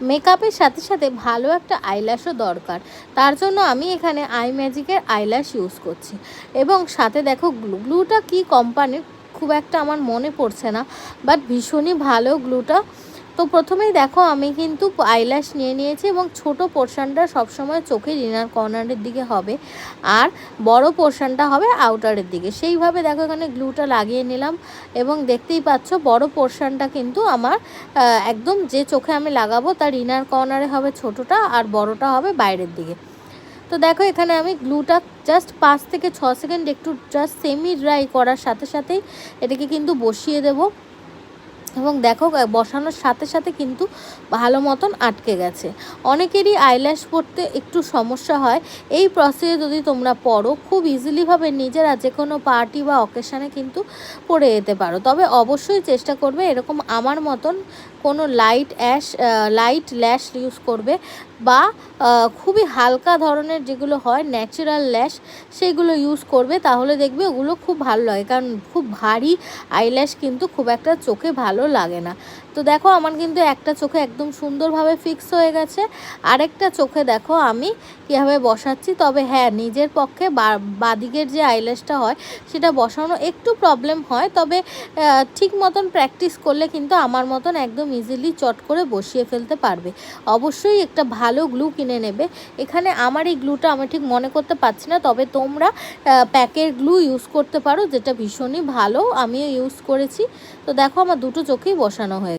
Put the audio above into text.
মেকআপের সাথে সাথে ভালো একটা আইল্যাশও দরকার। তার জন্য আমি এখানে আই ম্যাজিকের আইল্যাশ ইউজ করছি। এবং সাথে দেখো গ্লুটা কি কোম্পানির খুব একটা আমার মনে পড়ছে না, বাট ভীষণই ভালো গ্লুটা। তো প্রথমেই দেখো আমি কিন্তু আইল্যাশ নিয়ে নিয়েছি এবং ছোট পোর্শনটা সবসময় চোখের ইনার কর্নারের দিকে হবে, আর বড় পোর্শনটা হবে আউটারের দিকে। সেইভাবে দেখো এখানে গ্লুটা লাগিয়ে নিলাম এবং দেখতেই পাচ্ছ বড় পোর্শনটা কিন্তু আমার একদম যে চোখে আমি লাগাবো তার ইনার কর্নারে হবে ছোটোটা, আর বড়টা হবে বাইরের দিকে। তো দেখো এখানে আমি গ্লুটা জাস্ট 5 থেকে 6 সেকেন্ড একটু জাস্ট সেমি ড্রাই করার সাথে সাথেই এটাকে কিন্তু বসিয়ে দেবো। এবং দেখো বসানোর সাথে সাথে কিন্তু ভালো মতন আটকে গেছে। অনেকেরই আইল্যাশ পরতে একটু সমস্যা হয়। এই প্রসেসে যদি তোমরা পরো খুব ইজিলিভাবে নিজেরা যে কোনো পার্টি বা অকেশানে কিন্তু পরে যেতে পারো। তবে অবশ্যই চেষ্টা করবে এরকম আমার মতন কোনো লাইট ল্যাশ ইউজ করবে, বা খুবই হালকা ধরনের যেগুলো হয় ন্যাচারাল ল্যাশ সেইগুলো ইউজ করবে, তাহলে দেখবে ওগুলো খুব ভালো লাগে। কারণ খুব ভারী আইল্যাশ কিন্তু খুব একটা চোখে ভালো লাগে না। তো দেখো আমার কিন্তু একটা চোখে একদম সুন্দরভাবে ফিক্স হয়ে গেছে, আরেকটা চোখে দেখো আমি কীভাবে বসাচ্ছি। তবে হ্যাঁ, নিজের পক্ষে বাদিকের যে আইল্যাশটা হয় সেটা বসানো একটু প্রবলেম হয়, তবে ঠিক মতন প্র্যাকটিস করলে কিন্তু আমার মতন একদম ইজিলি চট করে বসিয়ে ফেলতে পারবে। অবশ্যই একটা ভালো গ্লু কিনে নেবে। এখানে আমার এই গ্লুটা আমি ঠিক মনে করতে পারছি না, তবে তোমরা প্যাকের গ্লু ইউজ করতে পারো, যেটা ভীষণই ভালো, আমিও ইউজ করেছি। তো দেখো আমার দুটো চোখেই বসানো হয়ে